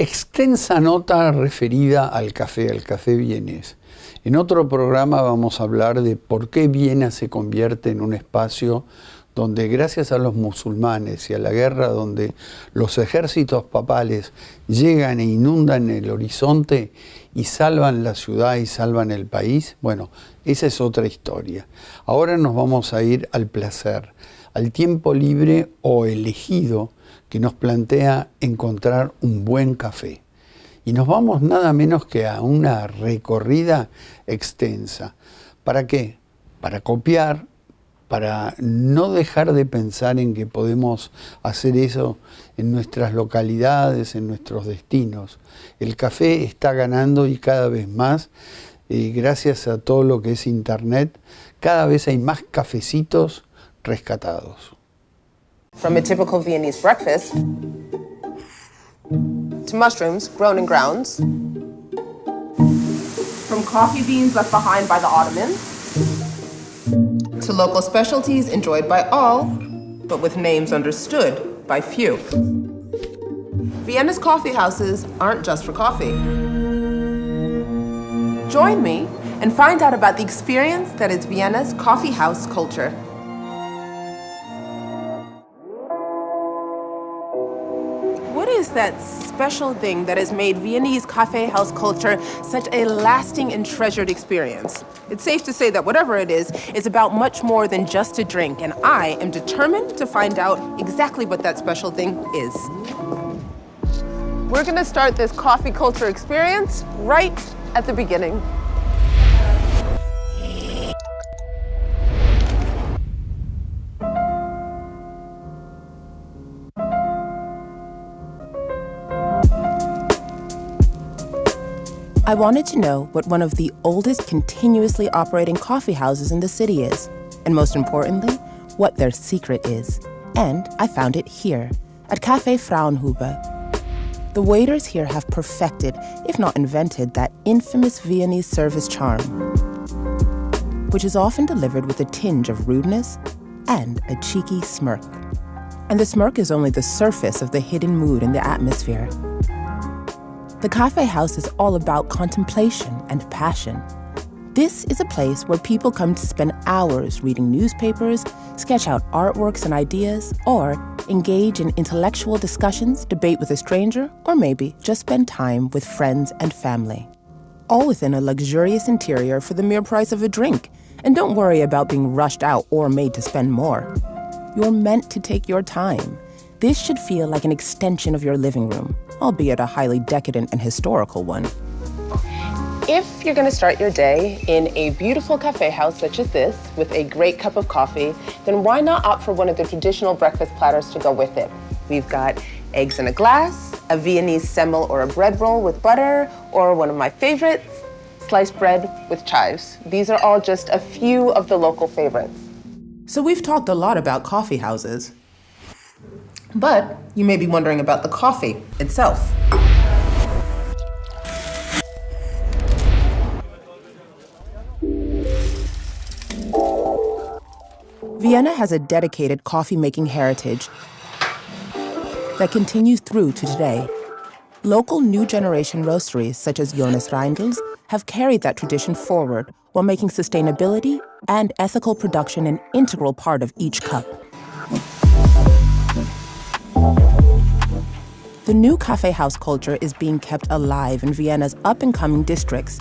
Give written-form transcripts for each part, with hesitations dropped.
Extensa nota referida al café vienés. En otro programa vamos a hablar de por qué Viena se convierte en un espacio donde gracias a los musulmanes y a la guerra donde los ejércitos papales llegan e inundan el horizonte y salvan la ciudad y salvan el país. Bueno, esa es otra historia. Ahora nos vamos a ir al placer, al tiempo libre o elegido que nos plantea encontrar un buen café. Y nos vamos nada menos que a una recorrida extensa. ¿Para qué? Para copiar, para no dejar de pensar en que podemos hacer eso en nuestras localidades, en nuestros destinos. El café está ganando y cada vez más, gracias a todo lo que es Internet, cada vez hay más cafecitos rescatados. From a typical Viennese breakfast, to mushrooms grown in grounds, from coffee beans left behind by the Ottomans, to local specialties enjoyed by all, but with names understood by few. Vienna's coffee houses aren't just for coffee. Join me and find out about the experience that is Vienna's coffee house culture. What is that special thing that has made Viennese cafe house culture such a lasting and treasured experience? It's safe to say that whatever it is about much more than just a drink, and I am determined to find out exactly what that special thing is. We're gonna start this coffee culture experience right at the beginning. I wanted to know what one of the oldest continuously operating coffee houses in the city is, and most importantly, what their secret is. And I found it here, at Café Fraunhofer. The waiters here have perfected, if not invented, that infamous Viennese service charm, which is often delivered with a tinge of rudeness and a cheeky smirk. And the smirk is only the surface of the hidden mood in the atmosphere. The cafe house is all about contemplation and passion. This is a place where people come to spend hours reading newspapers, sketch out artworks and ideas, or engage in intellectual discussions, debate with a stranger, or maybe just spend time with friends and family. All within a luxurious interior for the mere price of a drink. And don't worry about being rushed out or made to spend more. You're meant to take your time. This should feel like an extension of your living room, albeit a highly decadent and historical one. If you're gonna start your day in a beautiful cafe house such as this, with a great cup of coffee, then why not opt for one of the traditional breakfast platters to go with it? We've got eggs in a glass, a Viennese semmel or a bread roll with butter, or one of my favorites, sliced bread with chives. These are all just a few of the local favorites. So we've talked a lot about coffee houses. But you may be wondering about the coffee itself. Vienna has a dedicated coffee-making heritage that continues through to today. Local new generation roasteries such as Jonas Reindls have carried that tradition forward while making sustainability and ethical production an integral part of each cup. The new cafe house culture is being kept alive in Vienna's up-and-coming districts.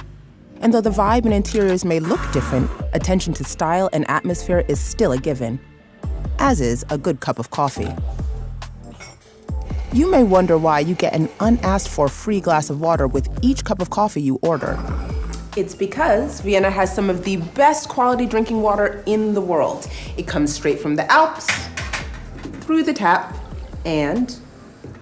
And though the vibe and interiors may look different, attention to style and atmosphere is still a given, as is a good cup of coffee. You may wonder why you get an unasked-for free glass of water with each cup of coffee you order. It's because Vienna has some of the best quality drinking water in the world. It comes straight from the Alps, through the tap, and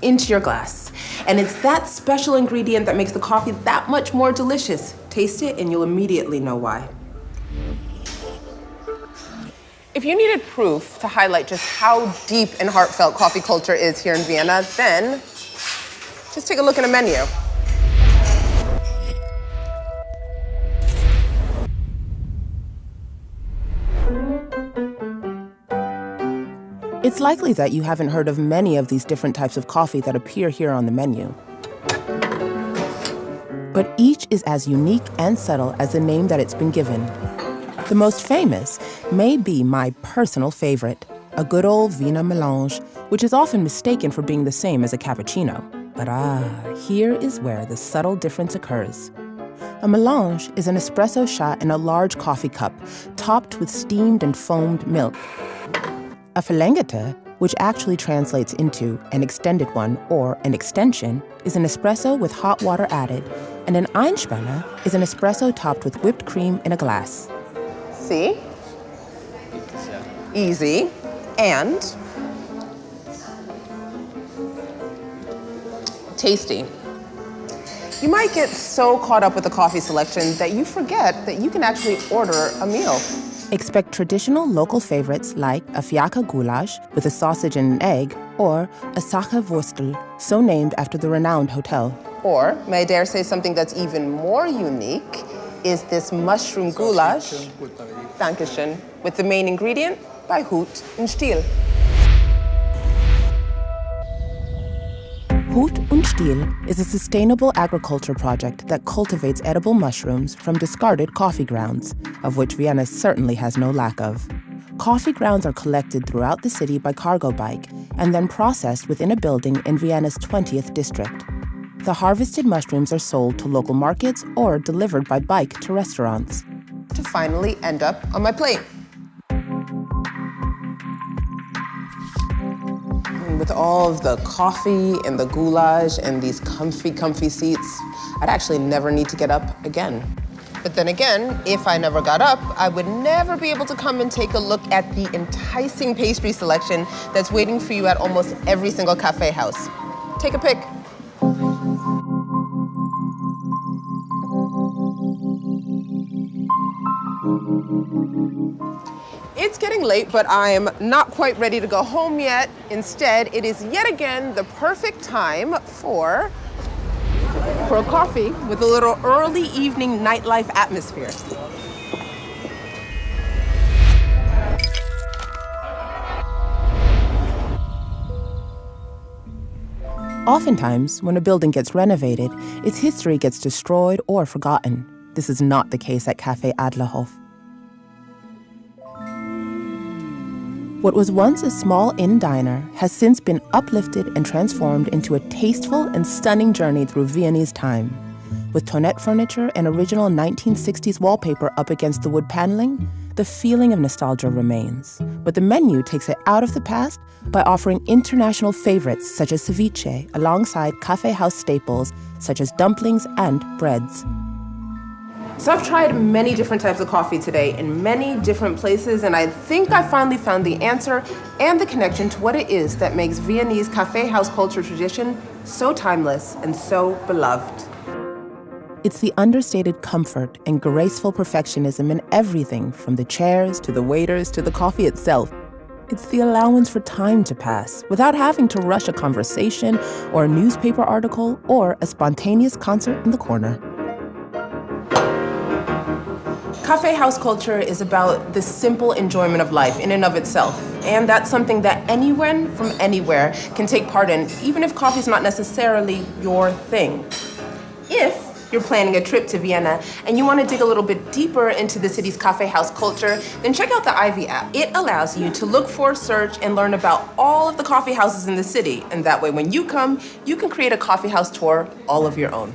into your glass. And it's that special ingredient that makes the coffee that much more delicious. Taste it and you'll immediately know why. If you needed proof to highlight just how deep and heartfelt coffee culture is here in Vienna, then just take a look at a menu. It's likely that you haven't heard of many of these different types of coffee that appear here on the menu. but each is as unique and subtle as the name that it's been given. The most famous may be my personal favorite, a good old Viena melange, which is often mistaken for being the same as a cappuccino. But here is where the subtle difference occurs. A melange is an espresso shot in a large coffee cup, topped with steamed and foamed milk. A verlängerte, which actually translates into an extended one or an extension, is an espresso with hot water added, and an Einspanner is an espresso topped with whipped cream in a glass. See? Easy. And tasty. You might get so caught up with the coffee selection that you forget that you can actually order a meal. Expect traditional local favorites like a fiaker goulash with a sausage and an egg, or a Sacherwurstel, so named after the renowned hotel. Or, may I dare say something that's even more unique, is this mushroom goulash, Dankeschön, with the main ingredient by Hut und Stiel. Hut und Stiel is a sustainable agriculture project that cultivates edible mushrooms from discarded coffee grounds, of which Vienna certainly has no lack of. Coffee grounds are collected throughout the city by cargo bike and then processed within a building in Vienna's 20th district. The harvested mushrooms are sold to local markets or delivered by bike to restaurants. To finally end up on my plate. With all of the coffee and the goulash and these comfy seats, I'd actually never need to get up again. But then again, if I never got up, I would never be able to come and take a look at the enticing pastry selection that's waiting for you at almost every single cafe house. Take a pick. It's getting late, but I'm not quite ready to go home yet. Instead, it is yet again the perfect time for a coffee with a little early evening nightlife atmosphere. Oftentimes, when a building gets renovated, its history gets destroyed or forgotten. This is not the case at Café Adlerhof. What was once a small inn diner has since been uplifted and transformed into a tasteful and stunning journey through Viennese time. With toilette furniture and original 1960s wallpaper up against the wood paneling, the feeling of nostalgia remains. But the menu takes it out of the past by offering international favorites such as ceviche alongside cafe house staples such as dumplings and breads. So I've tried many different types of coffee today in many different places, and I think I finally found the answer and the connection to what it is that makes Viennese cafe house culture tradition so timeless and so beloved. It's the understated comfort and graceful perfectionism in everything from the chairs to the waiters to the coffee itself. It's the allowance for time to pass without having to rush a conversation or a newspaper article or a spontaneous concert in the corner. Cafe house culture is about the simple enjoyment of life in and of itself. And that's something that anyone from anywhere can take part in, even if coffee's not necessarily your thing. If you're planning a trip to Vienna and you want to dig a little bit deeper into the city's cafe house culture, then check out the Ivy app. It allows you to look for, search, and learn about all of the coffee houses in the city. And that way, when you come, you can create a coffee house tour all of your own.